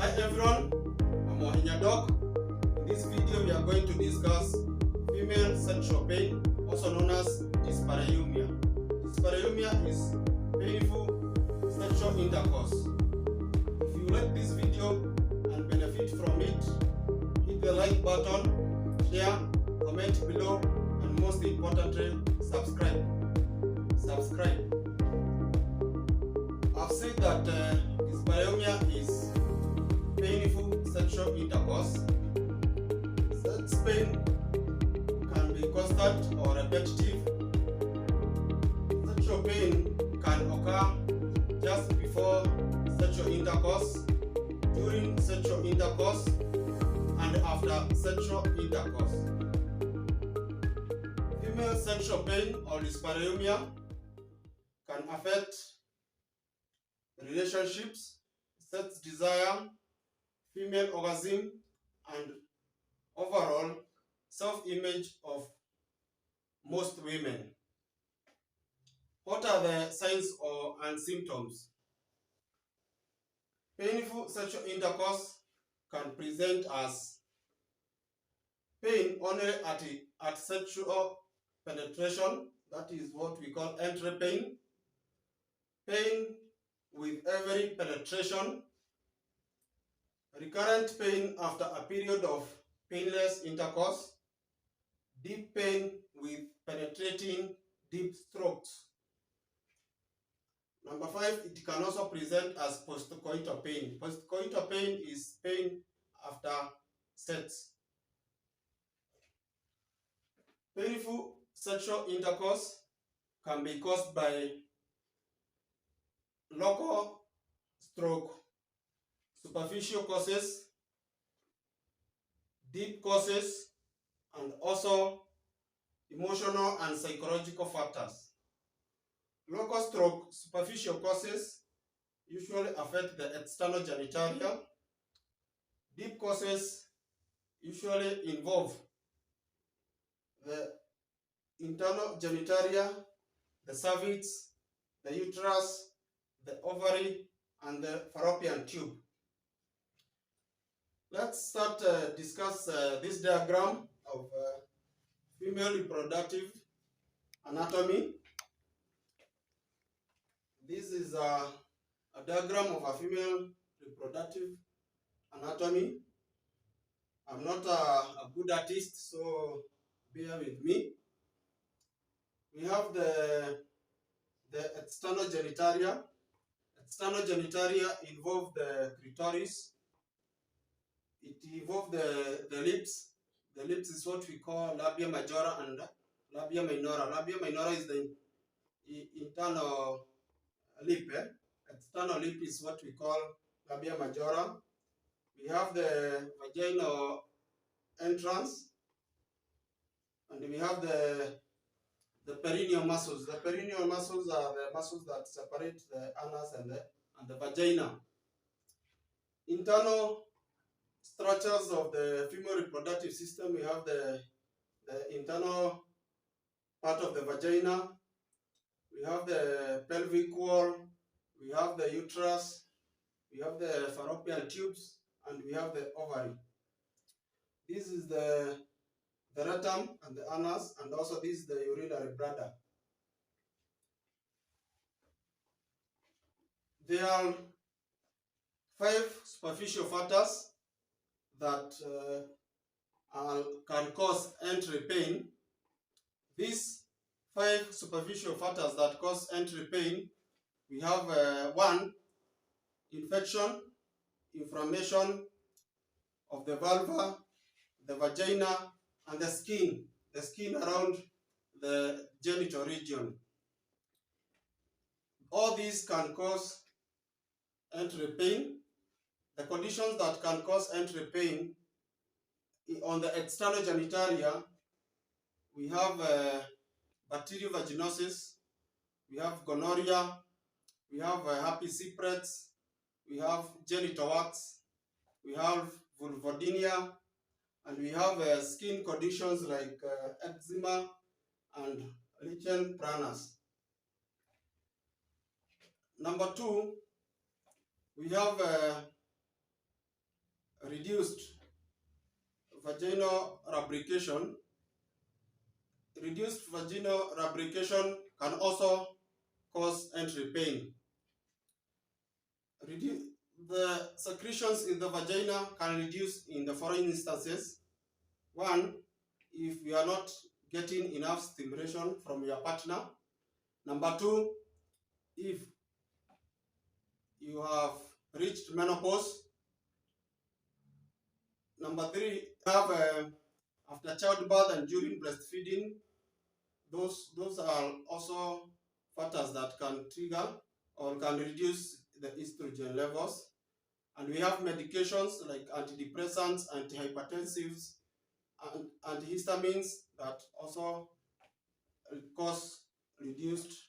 Hi everyone, I'm Doc. In this video we are going to discuss female sexual pain, also known as dyspareunia. Dyspareunia is painful sexual intercourse. If you like this video and benefit from it, hit the like button, share, comment below, and most importantly, subscribe. I've said that dyspareunia is painful sexual intercourse. Sex pain can be constant or repetitive. Sexual pain can occur just before sexual intercourse, during sexual intercourse, and after sexual intercourse. Female sexual pain or dyspareunia can affect relationships, sex desire, female orgasm, and overall self-image of most women. What are the signs and symptoms? Painful sexual intercourse can present as pain only at sexual penetration, that is what we call entry pain, pain with every penetration, recurrent pain after a period of painless intercourse, deep pain with penetrating deep strokes. Number 5, it can also present as postcoital pain. Postcoital pain is pain after sex. Painful sexual intercourse can be caused by local stroke, superficial causes, deep causes, and also emotional and psychological factors. Local stroke, superficial causes usually affect the external genitalia. Deep causes usually involve the internal genitalia, the cervix, the uterus, the ovary, and the fallopian tube. Let's start discuss this diagram of female reproductive anatomy. This is a diagram of a female reproductive anatomy. I'm not a good artist, so bear with me. We have the external genitalia. External genitalia involve the clitoris. It involves the lips. The lips is what we call labia majora and labia minora. Labia minora is the internal lip. External lip is what we call labia majora. We have the vaginal entrance, and we have the perineal muscles. The perineal muscles are the muscles that separate the anus and the vagina. Internal structures of the female reproductive system, we have the internal part of the vagina, we have the pelvic wall, we have the uterus, we have the fallopian tubes, and we have the ovary. This is the rectum and the anus, and also this is the urinary bladder. There are 5 superficial factors that can cause entry pain. These 5 superficial factors that cause entry pain, we have 1, infection, inflammation of the vulva, the vagina, and the skin around the genital region. All these can cause entry pain. The conditions that can cause entry pain on the external genitalia, we have bacterial vaginosis, we have gonorrhea, we have herpes simplex, we have genital warts, we have vulvodynia, and we have skin conditions like eczema and lichen planus. Number 2, we have Reduced vaginal lubrication. Reduced vaginal lubrication can also cause entry pain. The secretions in the vagina can reduce in the following instances. One, if you are not getting enough stimulation from your partner. Number two, if you have reached menopause. Number three, have after childbirth and during breastfeeding. Those are also factors that can trigger or can reduce the estrogen levels. And we have medications like antidepressants, antihypertensives, and antihistamines that also cause reduced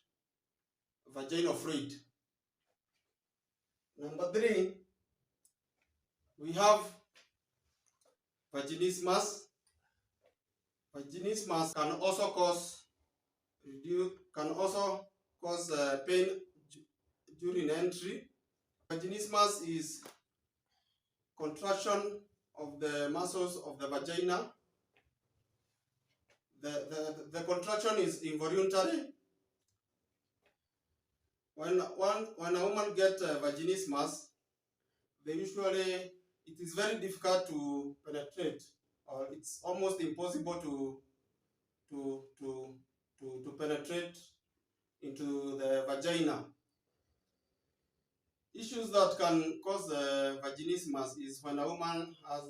vaginal fluid. Number three, we have vaginismus. Vaginismus can also cause pain during entry. Vaginismus is contraction of the muscles of the vagina. The contraction is involuntary. When a woman gets vaginismus, it is very difficult to penetrate, or it's almost impossible to penetrate into the vagina. Issues that can cause vaginismus is when a woman has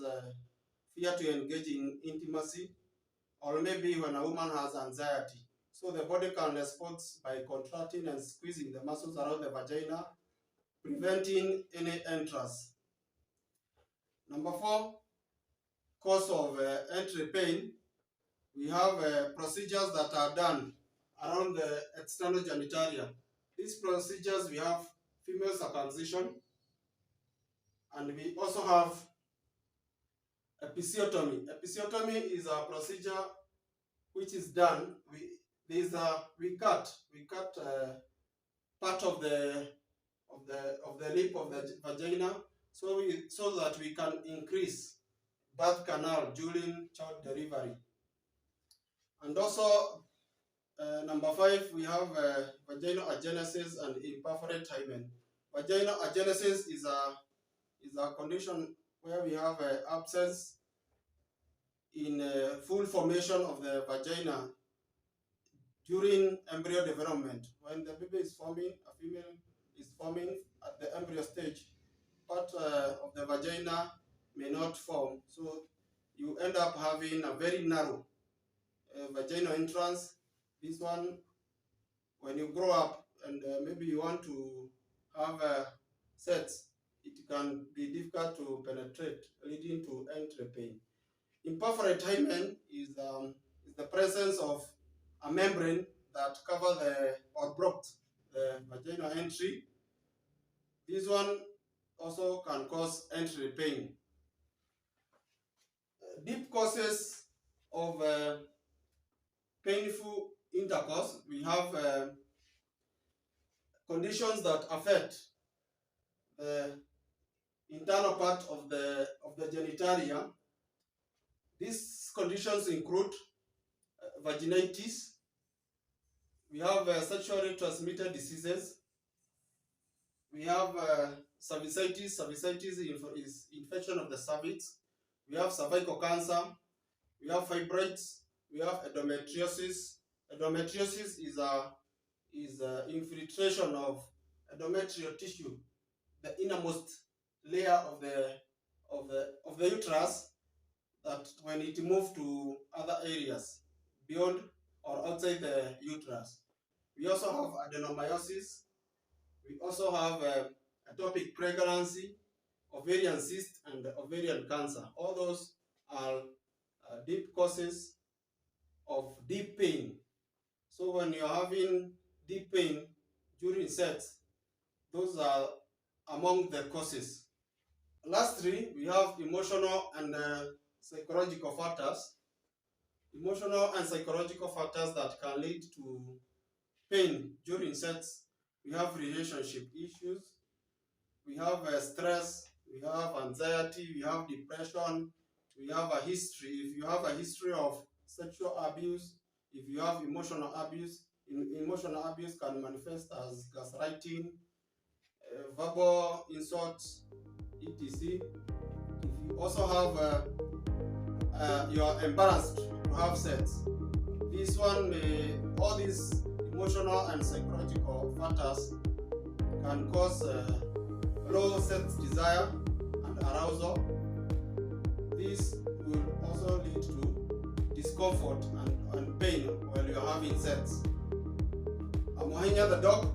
fear to engage in intimacy, or maybe when a woman has anxiety. So the body can respond by contracting and squeezing the muscles around the vagina, preventing any entrance. Number four, cause of entry pain. We have procedures that are done around the external genitalia. These procedures, we have female circumcision, and we also have episiotomy. Episiotomy is a procedure which is done. We cut part of the lip of the vagina, so that we can increase birth canal during child delivery. And also, number five, we have vaginal agenesis and imperforate hymen. Vaginal agenesis is a condition where we have absence in full formation of the vagina during embryo development. When the baby is forming, a female is forming at the embryo stage, part of the vagina may not form. So you end up having a very narrow vaginal entrance. This one, when you grow up and maybe you want to have sex, it can be difficult to penetrate, leading to entry pain. Imperforate hymen is the presence of a membrane that covers or blocks the vaginal entry. This one also can cause entry pain. Deep causes of painful intercourse. We have conditions that affect the internal part of the genitalia. These conditions include vaginitis. We have sexually transmitted diseases. We have cervicitis. Cervicitis is infection of the cervix. We have cervical cancer. We have fibroids. We have endometriosis. Endometriosis is infiltration of endometrial tissue, the innermost layer of the uterus, that when it moves to other areas beyond or outside the uterus. We also have adenomyosis. We also have ectopic pregnancy, ovarian cyst, and ovarian cancer. All those are deep causes of deep pain. So when you're having deep pain during sex, those are among the causes. Lastly, we have emotional and psychological factors. Emotional and psychological factors that can lead to pain during sex. We have relationship issues. We have stress. we have anxiety, we have depression, we have a history. If you have a history of sexual abuse, if you have emotional abuse, emotional abuse can manifest as gaslighting, verbal insults, etc. If you also have you are embarrassed to have sex, this one may, all these emotional and psychological factors can cause low sex desire and arousal. This will also lead to discomfort and pain while you are having sex. I'm Wahinya the dog.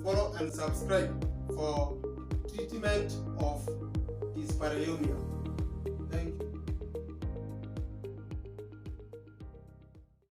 Follow and subscribe for treatment of dyspareunia. Thank you.